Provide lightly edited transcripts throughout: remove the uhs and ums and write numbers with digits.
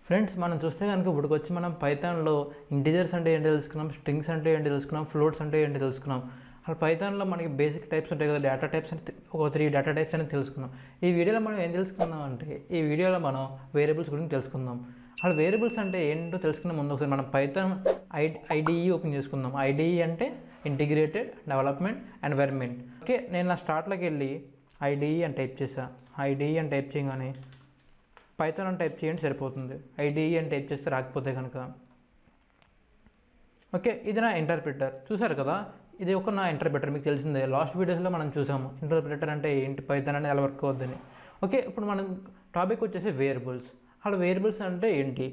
Friends మనం చూస్తే కనుక ఇప్పటికొచ్చి మనం పైథాన్లో ఇంటిజర్స్ అంటే ఏంటి తెలుసుకున్నాం, స్ట్రింగ్స్ అంటే ఏంటి తెలుసుకున్నాం, ఫ్లోట్స్ అంటే ఏంటి తెలుసుకున్నాం. అసలు పైథాన్లో మనకి బేసిక్ టైప్స్ ఉంటాయి కదా, డేటా టైప్స్ అని ఒక 3 డేటా టైప్స్ అనేది తెలుసుకున్నాం. ఈ వీడియోలో మనం ఏం తెలుసుకుందాం అంటే ఈ వీడియోలో మనం వేరియబుల్స్ గురించి తెలుసుకుందాం. అసలు వేరియబుల్స్ అంటే ఏంటో తెలుసుకునే ముందు ఒకసారి మనం పైథాన్ ఐడిఈ ఓపెన్ చేసుకుందాం. ఐడిఈ అంటే ఇంటిగ్రేటెడ్ డెవలప్మెంట్ ఎన్వైర్న్మెంట్. ఓకే, నేను నా స్టార్ట్లోకి వెళ్ళి ఐడిఈ అని టైప్ చేశాను. ఐడిఈ అని టైప్ చేయగానే పైథాన్ అని టైప్ చేయండి సరిపోతుంది. ఐడిఈ అని టైప్ చేస్తే రాకపోతే కనుక ఓకే, ఇది నా ఇంటర్ప్రిటర్. చూసారు కదా, ఇది ఒక నా ఇంటర్ప్రిటర్. మీకు తెలిసిందే, లాస్ట్ వీడియోస్లో మనం చూసాము ఇంటర్ప్రిటర్ అంటే ఏంటి, పైథాన్ అనేది ఎలా వర్క్ అవుద్దని. ఓకే, ఇప్పుడు మనం టాపిక్ వచ్చేసి వేరియబుల్స్. అలా వేరియబుల్స్ అంటే ఏంటి,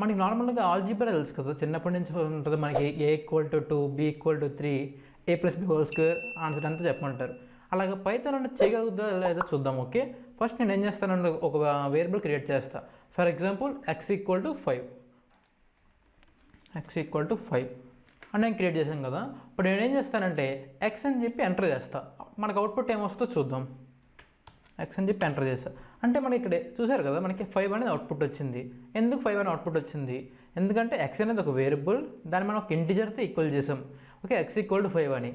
మనకి నార్మల్గా ఆల్జీబ్రా తెలుసు కదా, చిన్నప్పటి నుంచి ఉంటుంది మనకి. A=2, B=3, A+B² ఆన్సర్ అంతా చెప్పమంటారు. అలాగే పైథాన్ అనేది చేయగలుగుతుందా లేదో చూద్దాం. ఓకే, ఫస్ట్ నేను ఏం చేస్తానంటే ఒక వేరియబుల్ క్రియేట్ చేస్తాను. ఫర్ ఎగ్జాంపుల్ x=5 అని నేను క్రియేట్ చేశాను కదా. ఇప్పుడు నేను ఏం చేస్తానంటే ఎక్స్ అని చెప్పి ఎంటర్ చేస్తాను. మనకు అవుట్పుట్ ఏమొస్తుందో చూద్దాం. ఎక్స్ అని చెప్పి ఎంటర్ చేస్తా అంటే మనకి ఇక్కడ చూసారు కదా, మనకి 5 అనేది అవుట్పుట్ వచ్చింది. ఎందుకు 5 అని అవుట్పుట్ వచ్చింది, ఎందుకంటే ఎక్స్ అనేది ఒక వేరియబుల్, దాన్ని మనం ఒక ఇంటిజర్తో ఈక్వల్ చేసాం. ఓకే, x=5 అని.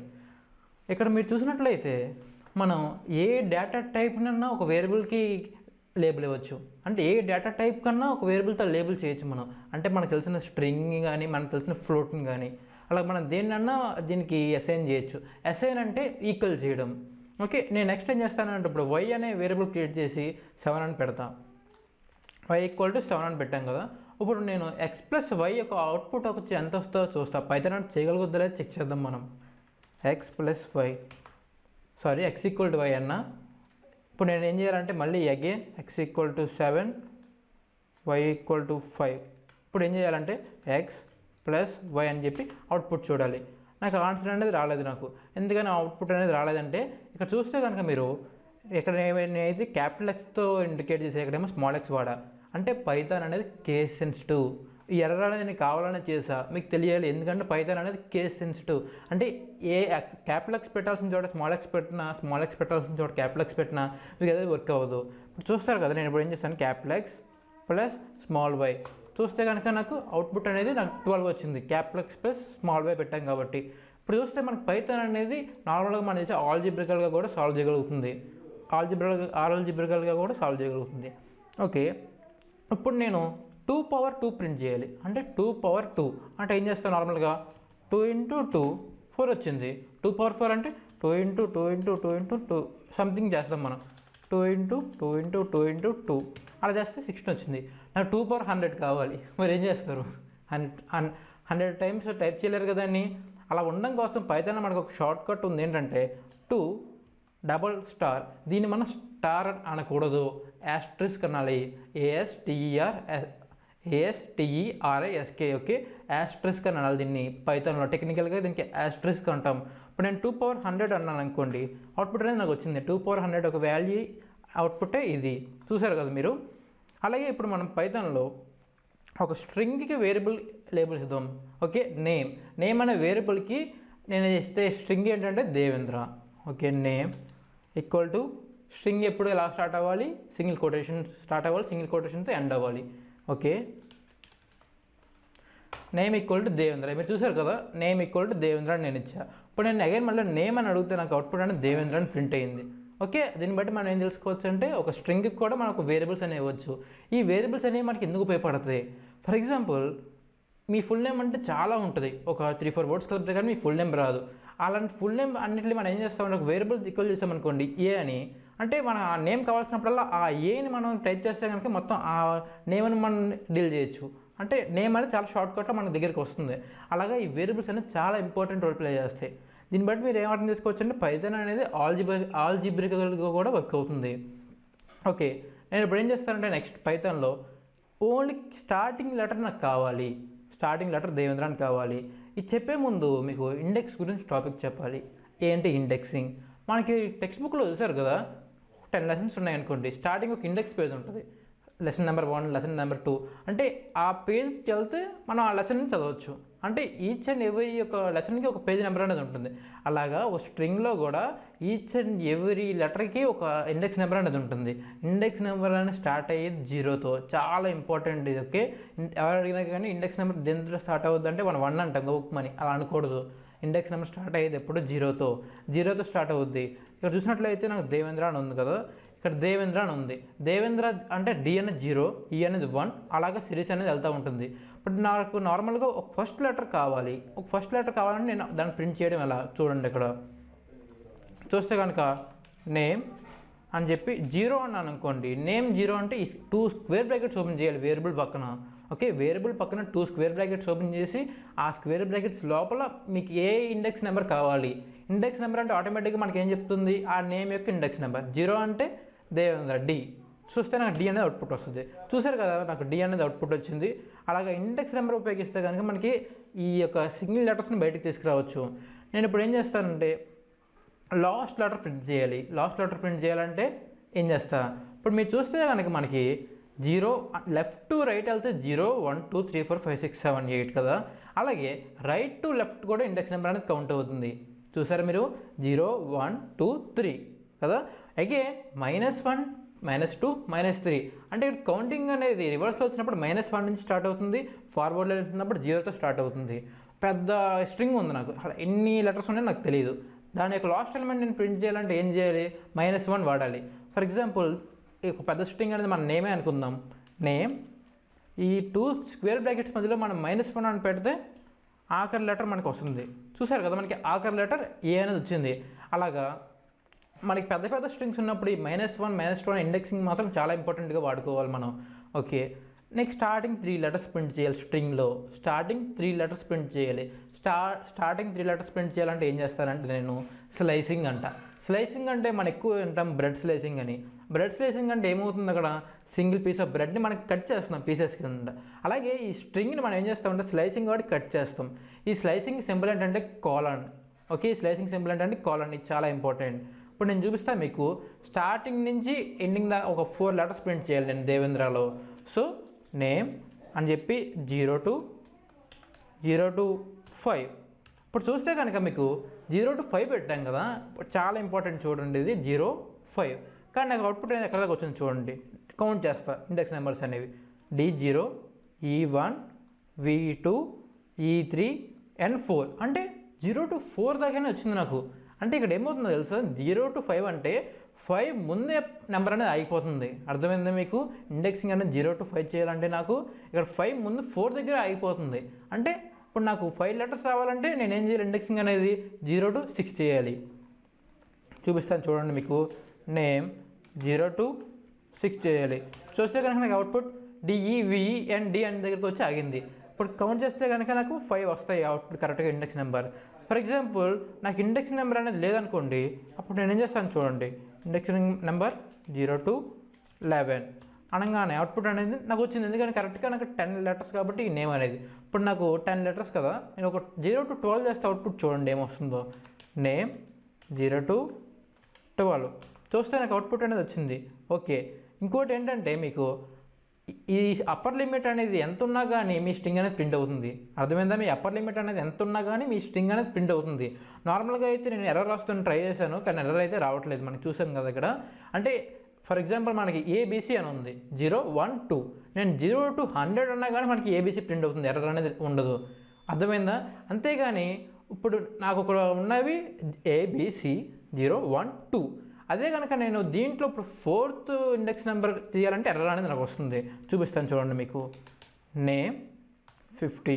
ఇక్కడ మీరు చూసినట్లయితే మనం ఏ డేటా టైప్నన్నా ఒక వేరియబుల్కి లేబుల్ ఇవ్వచ్చు. అంటే ఏ డేటా టైప్ కన్నా ఒక వేరియబుల్తో లేబుల్ చేయొచ్చు మనం. అంటే మనకు తెలిసిన స్ట్రింగ్ కానీ, మనకు తెలిసిన ఫ్లోట్ని కానీ, అలా మనం దేన్నన్నా దీనికి అసైన్ చేయొచ్చు. అసైన్ అంటే ఈక్వల్ చేయడం. ఓకే, నేను నెక్స్ట్ ఏం చేస్తానంటే ఇప్పుడు y అనే వేరియబుల్ క్రియేట్ చేసి 7 అని పెడతా. y=7 అని పెట్టాం కదా. ఇప్పుడు నేను x+y యొక్క అవుట్పుట్ వచ్చి ఎంత వస్తుందో చూస్తా. పైథాన్ అంటే చేయగలుగుతుందో లేదో చెక్ చేద్దాం మనం. x+y అన్న. ఇప్పుడు నేను ఏం చేయాలంటే మళ్ళీ అగైన్ x=7 y=5. ఇప్పుడు ఏం చేయాలంటే x+y అని చెప్పి అవుట్పుట్ చూడాలి. నాకు ఆన్సర్ అనేది రాలేదు. నాకు ఎందుకని అవుట్పుట్ అనేది రాలేదంటే ఇక్కడ చూస్తే కనుక మీరు ఇక్కడ నేనైతే క్యాపిటల్ ఎక్స్తో ఇండికేట్ చేసే, ఇక్కడేమో స్మాల్ ఎక్స్ వాడా. అంటే పైథాన్ అనేది కేస్ సెన్సిటివ్. ఈ ఎర్రర్ అనేది నేను కావాలనే చేసా, మీకు తెలియాలి. ఎందుకంటే పైథాన్ అనేది కేస్ సెన్సిటివ్. అంటే ఏ క్యాపిటల్ ఎక్స్ పెట్టాల్సిన చోట స్మాల్ ఎక్స్ పెట్టినా, స్మాల్ ఎక్స్ పెట్టాల్సిన చోట క్యాపిటల్ ఎక్స్ పెట్టినా మీకు అదే వర్క్ అవ్వదు. ఇప్పుడు చూస్తారు కదా, నేను ఇప్పుడు ఏం చేస్తాను, capital X plus small Y చూస్తే కనుక నాకు అవుట్పుట్ అనేది నాకు 12 వచ్చింది. Capital X plus small Y పెట్టాం కాబట్టి. ఇప్పుడు చూస్తే మనకు పైథాన్ అనేది నార్మల్గా మనం చేసే ఆల్జిబ్రికల్గా కూడా సాల్వ్ చేయగలుగుతుంది. ఆల్జిబ్రికల్గా కూడా సాల్వ్ చేయగలుగుతుంది. ఓకే, ఇప్పుడు నేను 2^2 ప్రింట్ చేయాలి. అంటే 2^2 అంటే ఏం చేస్తాను, నార్మల్గా 2 × 2 4 వచ్చింది. 2^4 అంటే 2 × 2 × 2 × 2 సంథింగ్ చేస్తాం మనం. 2 × 2 × 2 × 2 అలా చేస్తే 16 వచ్చింది. నాకు 2^100 కావాలి. మరి ఏం చేస్తారు, 100 టైమ్స్ టైప్ చేయలేరు కదా అని. అలా ఉండడం కోసం పైథాన్లో మనకు ఒక షార్ట్ కట్ ఉంది. ఏంటంటే 2 దీన్ని మనం స్టార్ అనకూడదు, యాస్ట్రిస్క్ అనాలి. ASTERISK. ఓకే, యాస్ట్రిస్క్ అని అనాలి దీన్ని పైథాన్లో. టెక్నికల్గా దీనికి యాస్ట్రిస్క్ అంటాం. ఇప్పుడు నేను 2^100 అన్నాను అనుకోండి, అవుట్పుట్ అనేది నాకు వచ్చింది. 2^100 ఒక వాల్యూ అవుట్పుటే ఇది. చూసారు కదా మీరు. అలాగే ఇప్పుడు మనం పైథాన్లో ఒక స్ట్రింగ్కి వేరియబుల్ లేబుల్స్ ఇద్దాం. ఓకే, నేమ్ అనే వేరియబుల్కి నేను ఇస్తే స్ట్రింగ్ ఏంటంటే దేవేంద్ర. ఓకే, నేమ్ స్ట్రింగ్ ఎప్పుడు ఎలా స్టార్ట్ అవ్వాలి, సింగిల్ కొటేషన్ స్టార్ట్ అవ్వాలి, సింగిల్ కొటేషన్తో ఎండ్ అవ్వాలి. Okay, name Devendra. మీరు చూసారు కదా, నేమ్ దేవేంద్ర అని నేను ఇచ్చా. ఇప్పుడు నేను అగైన్ మళ్ళీ నేమ్ అని అడిగితే నాకు అవుట్పుట్ అనేది దేవేంద్ర అని ప్రింట్ అయ్యింది. ఓకే, దీన్ని బట్టి మనం ఏం తెలుసుకోవచ్చు అంటే ఒక స్ట్రింగ్కి కూడా మనకు వేరియబుల్స్ అనేవి ఇవ్వచ్చు. ఈ వేరియబుల్స్ అనేవి మనకి ఎందుకు ఉపయోగపడతాయి, for example me full name అంటే చాలా ఉంటుంది, ఒక 3-4 వర్డ్స్ కలిపితే కానీ మీ ఫుల్ నేమ్ రాదు. అలాంటి ఫుల్ నేమ్ అన్నింటినీ మనం ఏం చేస్తామంటే ఒక వేరియబుల్స్ ఈక్వల్ చేసామనుకోండి, ఏ అని. అంటే మన ఆ నేమ్ కావాల్సినప్పుడల్లా ఆ ఏని మనం టైప్ చేస్తే కనుక మొత్తం ఆ నేమ్ని మనం డీల్ చేయొచ్చు. అంటే నేమ్ అనేది చాలా షార్ట్కట్లో మన దగ్గరికి వస్తుంది. అలాగే ఈ వేరియబుల్స్ అనేది చాలా ఇంపార్టెంట్ రోల్ ప్లే చేస్తాయి. దీన్ని బట్టి మీరు ఏం అర్థం చేసుకోవచ్చు అంటే పైథాన్ అనేది ఆల్జిబ్రికల్గా కూడా వర్క్ అవుతుంది. ఓకే, నేను ఇప్పుడు ఏం చేస్తానంటే నెక్స్ట్ పైథాన్లో ఓన్లీ స్టార్టింగ్ లెటర్ నాకు కావాలి, స్టార్టింగ్ లెటర్ దేవేంద్ర అని కావాలి. ఇది చెప్పే ముందు మీకు ఇండెక్స్ గురించి టాపిక్ చెప్పాలి. ఏంటి ఇండెక్సింగ్, మనకి టెక్స్ట్ బుక్లో చూసారు కదా, 10 లెసన్స్ ఉన్నాయనుకోండి, స్టార్టింగ్ ఒక ఇండెక్స్ పేజ్ ఉంటుంది. లెసన్ నెంబర్ 1, లెసన్ నెంబర్ 2 అంటే ఆ పేజ్కి వెళ్తే మనం ఆ లెసన్ని చదవచ్చు. అంటే ఈచ్ అండ్ ఎవ్రీ ఒక లెసన్కి ఒక పేజ్ నెంబర్ అనేది ఉంటుంది. అలాగా ఒక స్ట్రింగ్లో కూడా ఈచ్ అండ్ ఎవ్రీ లెటర్కి ఒక ఇండెక్స్ నెంబర్ అనేది ఉంటుంది. ఇండెక్స్ నెంబర్ అనేది స్టార్ట్ అయ్యేది 0తో. చాలా ఇంపార్టెంట్ ఇది. ఓకే, ఎవరు అడిగినా కానీ ఇండెక్స్ నెంబర్ దేంతో స్టార్ట్ అవుతుంది అంటే మనం 1 అంటాం గౌక్మని, అలా అనకూడదు. ఇండెక్స్ నెంబర్ స్టార్ట్ అయ్యేది ఎప్పుడు 0తో స్టార్ట్ అవుద్ది. ఇక్కడ చూసినట్లయితే నాకు దేవేంద్ర అని ఉంది కదా, ఇక్కడ దేవేంద్ర అని ఉంది. దేవేంద్ర అంటే డి అనేది 0, ఈ అనేది 1, అలాగే సిరీస్ అనేది వెళ్తూ ఉంటుంది. ఇప్పుడు నాకు నార్మల్గా ఒక ఫస్ట్ లెటర్ కావాలి. ఒక ఫస్ట్ లెటర్ కావాలంటే నేను దాన్ని ప్రింట్ చేయడం ఎలా చూడండి. ఇక్కడ చూస్తే కనుక నేమ్ అని చెప్పి 0 అన్నాను అనుకోండి. నేమ్ 0 అంటే ఈ 2 స్క్వేర్ బ్రాకెట్స్ ఓపెన్ చేయాలి వేరియబుల్ పక్కన. ఓకే, వేరియబుల్ పక్కన 2 స్క్వేర్ బ్రాకెట్స్ ఓపెన్ చేసి ఆ స్క్వేర్ బ్రాకెట్స్ లోపల మీకు ఏ ఇండెక్స్ నెంబర్ కావాలి. ఇండెక్స్ నెంబర్ అంటే ఆటోమేటిక్గా మనకి ఏం చెప్తుంది, ఆ నేమ్ యొక్క ఇండెక్స్ నెంబర్. 0 అంటే దేవేంద్ర డి. చూస్తే నాకు డి అనేది అవుట్పుట్ వస్తుంది. చూసారు కదా, నాకు డి అనేది అవుట్పుట్ వచ్చింది. అలాగే ఇండెక్స్ నెంబర్ ఉపయోగిస్తే కనుక మనకి ఈ యొక్క సింగిల్ లెటర్స్ని బయటికి తీసుకురావచ్చు. నేను ఇప్పుడు ఏం చేస్తానంటే లాస్ట్ లెటర్ ప్రింట్ చేయాలి. లాస్ట్ లెటర్ ప్రింట్ చేయాలంటే ఏం చేస్తా, ఇప్పుడు మీరు చూస్తే కనుక మనకి 0 లెఫ్ట్ టు రైట్ వెళ్తే 0, 1, 2, 3, 4, 5, 6, 7, 8 కదా. అలాగే రైట్ టు లెఫ్ట్ కూడా ఇండెక్స్ నెంబర్ అనేది కౌంట్ అవుతుంది. చూసారా మీరు, 0, 1, 2, 3 కదా. అగైన్ -1, -2, -3 అంటే ఇక్కడ కౌంటింగ్ అనేది రివర్స్లో వచ్చినప్పుడు -1 నుంచి స్టార్ట్ అవుతుంది, ఫార్వర్డ్లో వెళ్తున్నప్పుడు 0తో స్టార్ట్ అవుతుంది. పెద్ద స్ట్రింగ్ ఉంది నాకు, ఎన్ని లెటర్స్ ఉన్నాయో నాకు తెలియదు. దాని యొక్క లాస్ట్ ఎలిమెంట్ నేను ప్రింట్ చేయాలంటే ఏం చేయాలి, -1 వాడాలి. ఫర్ ఎగ్జాంపుల్ ఒక పెద్ద స్ట్రింగ్ అనేది మన నేమే అనుకుందాం. నేమ్, ఈ 2 స్క్వేర్ బ్రాకెట్స్ మధ్యలో మనం -1 అని పెడితే ఆఖరి లెటర్ మనకు వస్తుంది. చూసారు కదా, మనకి ఆఖరి లెటర్ ఏ అనేది వచ్చింది. అలాగా మనకి పెద్ద పెద్ద స్ట్రింగ్స్ ఉన్నప్పుడు ఈ -1, -2 అనే ఇండెక్సింగ్ మాత్రం చాలా ఇంపార్టెంట్గా వాడుకోవాలి మనం. Okay, next starting 3 letters print చేయాలి. స్ట్రింగ్లో స్టార్టింగ్ 3 లెటర్స్ ప్రింట్ చేయాలి. స్టార్టింగ్ 3 లెటర్స్ ప్రింట్ చేయాలంటే ఏం చేస్తానంటే నేను స్లైసింగ్ అంట. స్లైసింగ్ అంటే మనం ఎక్కువ వింటాం బ్రెడ్ స్లైసింగ్ అని. బ్రెడ్ స్లైసింగ్ అంటే ఏమవుతుంది, అక్కడ సింగిల్ పీస్ ఆఫ్ బ్రెడ్ని మనకి కట్ చేస్తున్నాం పీసెస్ కింద. అలాగే ఈ స్ట్రింగ్ని మనం ఏం చేస్తామంటే స్లైసింగ్ వాడి కట్ చేస్తాం. ఈ స్లైసింగ్ సింబల్ ఏంటంటే కాలన్. ఓకే, ఈ స్లైసింగ్ సింబల్ ఏంటంటే కాలన్. ఇది చాలా ఇంపార్టెంట్. ఇప్పుడు నేను చూపిస్తాను మీకు. స్టార్టింగ్ నుంచి ఎండింగ్ దాకా ఒక 4 లెటర్స్ ప్రింట్ చేయాలి నేను దేవేంద్రలో. సో నేమ్ అని చెప్పి 0 to 5. ఇప్పుడు చూస్తే కనుక మీకు 0 to 5 పెట్టాం కదా. చాలా ఇంపార్టెంట్ చూడండి, ఇది 0, 5. కానీ నాకు అవుట్పుట్ అనేది ఎక్కడ దాకా వచ్చింది చూడండి. కౌంట్ చేస్తా ఇండెక్స్ నెంబర్స్ అనేవి. D0, E1, V2, E3, N4 అంటే 0 to 4 దాకానే వచ్చింది నాకు. అంటే ఇక్కడ ఏమవుతుందో తెలుసా, 0 to 5 అంటే 5 ముందే నెంబర్ అనేది ఆగిపోతుంది. అర్థమైందా మీకు? ఇండెక్సింగ్ అనేది 0 to 5 చేయాలంటే నాకు ఇక్కడ 5 ముందు 4 దగ్గర ఆగిపోతుంది. అంటే ఇప్పుడు నాకు 5 లెటర్స్ రావాలంటే నేను ఏం చేయాలి, ఇండెక్సింగ్ అనేది 0 to 6 చేయాలి. చూపిస్తాను చూడండి మీకు. నేమ్ 0 to 6 చేయాలి. చూస్తే కనుక నాకు అవుట్పుట్ DEVEND అనే దగ్గరికి వచ్చి ఆగింది. ఇప్పుడు కౌంట్ చేస్తే కనుక నాకు 5 వస్తాయి అవుట్పుట్ కరెక్ట్గా ఇండెక్స్ నెంబర్. ఫర్ ఎగ్జాంపుల్ నాకు ఇండెక్స్ నెంబర్ అనేది లేదనుకోండి, అప్పుడు నేను ఏం చేస్తాను చూడండి. ఇండెక్స్ నెంబర్ 0 to 11 అనగానే అవుట్పుట్ అనేది నాకు వచ్చింది. ఎందుకంటే కరెక్ట్గా నాకు 10 లెటర్స్ కాబట్టి ఈ నేమ్ అనేది. ఇప్పుడు నాకు 10 లెటర్స్ కదా, నేను ఒక 0 to 12 చేస్తే అవుట్పుట్ చూడండి ఏమొస్తుందో. నేమ్ 0 to 12 చూస్తే నాకు అవుట్పుట్ అనేది వచ్చింది. ఓకే, ఇంకోటి ఏంటంటే మీకు ఈ అప్పర్ లిమిట్ అనేది ఎంత ఉన్నా కానీ మీ స్ట్రింగ్ అనేది ప్రింట్ అవుతుంది. అర్థమైందా? మీ అప్పర్ లిమిట్ అనేది ఎంత ఉన్నా కానీ మీ స్ట్రింగ్ అనేది ప్రింట్ అవుతుంది. నార్మల్గా అయితే నేను ఎర్రర్ వస్తుంది ట్రై చేశాను, కానీ ఎర్రర్ అయితే రావట్లేదు. మనకి చూసాం కదా ఇక్కడ. అంటే ఫర్ ఎగ్జాంపుల్ మనకి ABC అని ఉంది, 0, 1, 2. నేను 0 to 100 అన్నా కానీ మనకి ABC ప్రింట్ అవుతుంది, ఎర్రర్ అనేది ఉండదు. అర్థమైందా? అంతేగాని ఇప్పుడు నాకు ఒక ఉన్నవి ABC 0, 1, 2. అదే కనుక నేను దీంట్లో ఇప్పుడు 4th ఇండెక్స్ నెంబర్ తీయాలంటే ఎర్రర్ అనేది నాకు వస్తుంది. చూపిస్తాను చూడండి మీకు. నేమ్ 50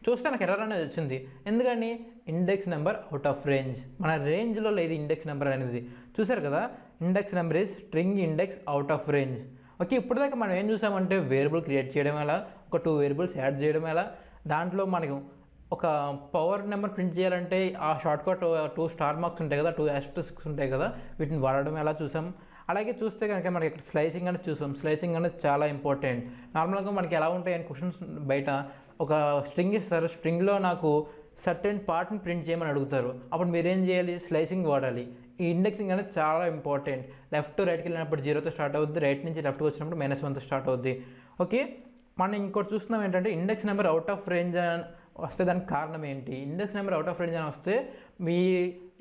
చూస్తే నాకు ఎర్రర్ అనేది వచ్చింది. ఎందుకని? Index number out of range. మన రేంజ్లో లేదు ఇండెక్స్ నెంబర్ అనేది. చూసారు కదా, index number is string index out of range. Okay, ఇప్పటిదాకా మనం ఏం చూసామంటే వేరియబుల్ క్రియేట్ చేయడం ఎలా, ఒక 2 వేరియబుల్స్ యాడ్ చేయడం ఎలా, దాంట్లో మనకు ఒక పవర్ నెంబర్ ప్రింట్ చేయాలంటే ఆ షార్ట్కట్ 2 స్టార్ మార్క్స్ ఉంటాయి కదా, 2 ఆస్టరిస్క్స్ ఉంటాయి కదా, వీటిని వాడడం ఎలా చూసాం. అలాగే చూస్తే కనుక మనకి ఇక్కడ స్లైసింగ్ అనేది చూసాం. స్లైసింగ్ అనేది చాలా ఇంపార్టెంట్. నార్మల్గా మనకి ఎలా ఉంటాయని క్వశ్చన్స్ బయట ఒక స్ట్రింగ్ ఇస్తారు, స్ట్రింగ్లో నాకు సర్టెన్ పార్ట్ని ప్రింట్ చేయమని అడుగుతారు. అప్పుడు మీరు ఏం చేయాలి, స్లైసింగ్ వాడాలి. ఈ ఇండెక్సింగ్ అనేది చాలా ఇంపార్టెంట్. లెఫ్ట్ టు రైట్కి వెళ్ళినప్పుడు 0తో స్టార్ట్ అవుద్ది, రైట్ నుంచి లెఫ్ట్కి వచ్చినప్పుడు -1తో స్టార్ట్ అవుద్ది. ఓకే, మనం ఇంకోటి చూస్తున్నాం ఏంటంటే index number out of range అని వస్తే దానికి కారణం ఏంటి? Index number out of range అని వస్తే మీ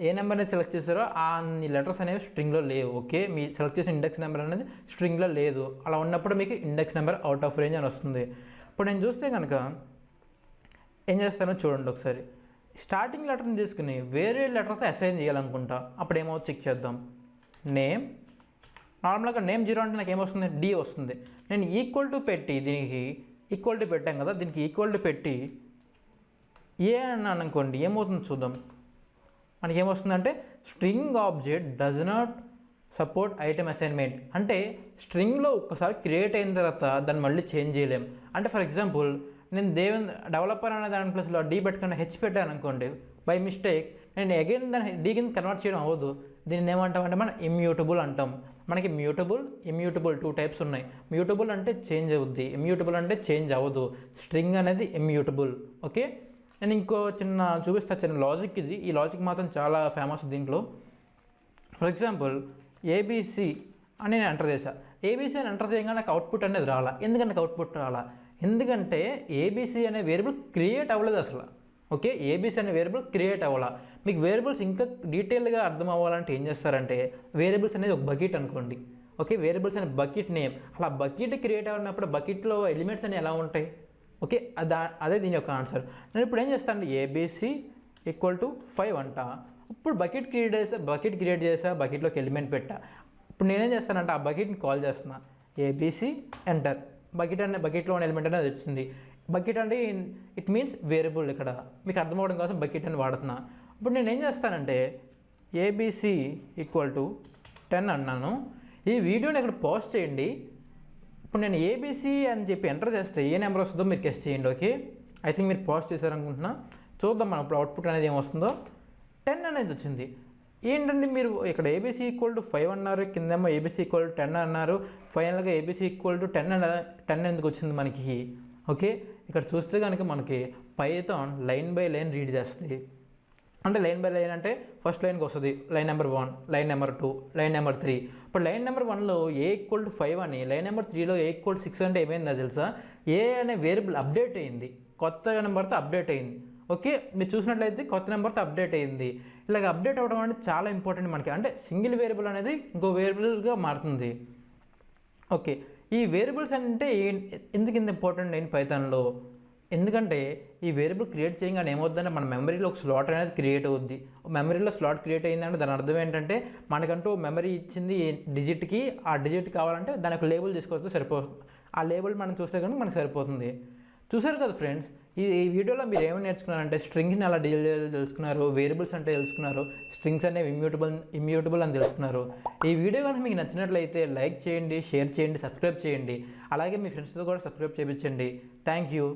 ఏ నెంబర్ని సెలెక్ట్ చేస్తారో అన్ని లెటర్స్ అనేవి స్ట్రింగ్లో లేవు. ఓకే, మీ సెలెక్ట్ చేసిన ఇండెక్స్ నెంబర్ అనేది స్ట్రింగ్లో లేదు. అలా ఉన్నప్పుడు మీకు index number out of range అని వస్తుంది. ఇప్పుడు నేను చూస్తే కనుక ఏం చేస్తానో చూడండి ఒకసారి. స్టార్టింగ్ లెటర్ని తీసుకుని వేరే లెటర్స్ అసైన్ చేయాలనుకుంటా. అప్పుడు ఏమవుతుంది చెక్ చేద్దాం. నేమ్, నార్మల్గా నేమ్ 0 అంటే నాకు ఏమొస్తుంది? D వస్తుంది. నేను ఈక్వల్ టు పెట్టి దీనికి ఈక్వల్ టు పెట్టాం కదా, దీనికి ఈక్వల్ టు పెట్టి ఏ అన్నాను అనుకోండి, ఏమవుతుంది చూద్దాం. మనకి ఏమొస్తుందంటే string object does not support item assignment. అంటే స్ట్రింగ్లో ఒక్కసారి క్రియేట్ అయిన తర్వాత దాన్ని మళ్ళీ చేంజ్ చేయలేం. అంటే ఫర్ ఎగ్జాంపుల్ నేను డెవలపర్ అనే దాని ప్లేస్లో D పెట్టుకుని H పెట్టాను అనుకోండి, బై మిస్టేక్ నేను అగైన్ దాన్ని D కింద కన్వర్ట్ చేయడం అవ్వదు. దీన్ని ఏమంటామంటే మనం ఇమ్యూటబుల్ అంటాం. మనకి ఇమ్యూటబుల్ 2 టైప్స్ ఉన్నాయి. మ్యూటబుల్ అంటే చేంజ్ అవుద్ది, ఇమ్యూటబుల్ అంటే చేంజ్ అవ్వదు. స్ట్రింగ్ అనేది ఇమ్యూటబుల్. ఓకే, నేను ఇంకో చిన్న లాజిక్ ఇది. ఈ లాజిక్ మాత్రం చాలా ఫేమస్ దీంట్లో. ఫర్ ఎగ్జాంపుల్ ఏబీసీ అని నేను ఎంటర్ చేశాను. ఏబీసీ అని ఎంటర్ చేయగానే నాకు అవుట్పుట్ అనేది రాలా. ఎందుకంటే నాకు అవుట్పుట్ రాలా? ఎందుకంటే ఏబీసీ అనే వేరియబుల్ క్రియేట్ అవ్వలేదు అసలు. ఓకే, ఏబీసీ అనే వేరియబుల్ క్రియేట్ అవ్వాలా. మీకు వేరియబుల్స్ ఇంకా డీటెయిల్గా అర్థం అవ్వాలంటే ఏం చేస్తారంటే, వేరియబుల్స్ అనేది ఒక బకెట్ అనుకోండి. ఓకే, వేరియబుల్స్ అనే బకెట్ నేమ్. అలా బకెట్ క్రియేట్ అయినప్పుడు బకెట్లో ఎలిమెంట్స్ అనేవి ఎలా ఉంటాయి? ఓకే, అదే దీని యొక్క ఆన్సర్. నేను ఇప్పుడు ఏం చేస్తాను, ఏబీసీ = 5 అంట. ఇప్పుడు బకెట్ క్రియేట్ చేసా, బకెట్లోకి ఎలిమెంట్ పెట్టా. ఇప్పుడు నేనేం చేస్తానంటే ఆ బకెట్ని కాల్ చేస్తున్నా, ఏబీసీ ఎంటర్. బకెట్లో ఉన్న ఎలిమెంట్ అనేది వచ్చింది. బకెట్ అంటే ఇట్ మీన్స్ వేరియబుల్. ఇక్కడ మీకు అర్థం అవ్వడం కోసం బకెట్ అని వాడుతున్నా. ఇప్పుడు నేను ఏం చేస్తానంటే ఏబీసీ = 10 అన్నాను. ఈ వీడియోని ఇక్కడ పాజ్ చేయండి. ఇప్పుడు నేను ఏబీసీ అని చెప్పి ఎంటర్ చేస్తే ఏ నెంబర్ వస్తుందో మీరు గెస్ చేయండి. ఓకే, ఐ థింక్ మీరు పాజ్ చేశారనుకుంటున్నా. చూద్దాం మనం ఇప్పుడు అవుట్పుట్ అనేది ఏమొస్తుందో. 10 అనేది వచ్చింది. ఏంటంటే మీరు ఇక్కడ ఏబీసీ = 5 అన్నారు, కిందేమో ఏబీసీ = 10 అన్నారు. ఫైనల్గా ఏబీసీ = 10 ఎందుకు వచ్చింది మనకి? ఓకే, ఇక్కడ చూస్తే కనుక మనకి Python line by line read చేస్తుంది. అంటే లైన్ బై లైన్ అంటే ఫస్ట్ లైన్కి వస్తుంది line number 1, line number 2, line number 3. ఇప్పుడు లైన్ నెంబర్ 1లో ఏ = 5 అని, లైన్ నెంబర్ 3లో ఏ = 6 అంటే ఏమైందో తెలుసా? ఏ అనే వేరియబుల్ అప్డేట్ అయింది, కొత్త నెంబర్తో అప్డేట్ అయింది. ఓకే, మీరు చూసినట్లయితే కొత్త నెంబర్తో అప్డేట్ అయింది. ఇలాగ అప్డేట్ అవ్వడం అనేది చాలా ఇంపార్టెంట్ మనకి. అంటే సింగిల్ వేరియబుల్ అనేది ఇంకో వేరియబుల్గా మారుతుంది. ఓకే, ఈ వేరియబుల్స్ అంటే ఎందుకు ఇంత ఇంపార్టెంట్ నేను పైథాన్లో? ఎందుకంటే ఈ వేరియబుల్ క్రియేట్ చేయగానే ఏమవుతుందంటే మన మెమరీలో ఒక స్లాట్ అనేది క్రియేట్ అవుద్ది. మెమరీలో స్లాట్ క్రియేట్ అయిందంటే దాని అర్థం ఏంటంటే మనకంటూ మెమరీ ఇచ్చింది డిజిట్కి, ఆ డిజిట్ కావాలంటే దానికి ఒక లేబుల్ తీసుకొస్తే సరిపోతుంది. ఆ లేబుల్ మనం చూస్తే కనుక మనకు సరిపోతుంది. చూసారు కదా ఫ్రెండ్స్, ఈ వీడియోలో మీరు ఏమైనా నేర్చుకున్నారంటే స్ట్రింగ్స్ని ఎలా డీల్ చేయాలో తెలుసుకున్నారు, వేరియబుల్స్ అంటే తెలుసుకున్నారు, స్ట్రింగ్స్ అనేవి ఇమ్యూటబుల్ అని తెలుసుకున్నారు. ఈ వీడియో కనుక మీకు నచ్చినట్లయితే లైక్ చేయండి, షేర్ చేయండి, సబ్స్క్రైబ్ చేయండి. అలాగే మీ ఫ్రెండ్స్తో కూడా సబ్స్క్రైబ్ చేయించండి. Thank you.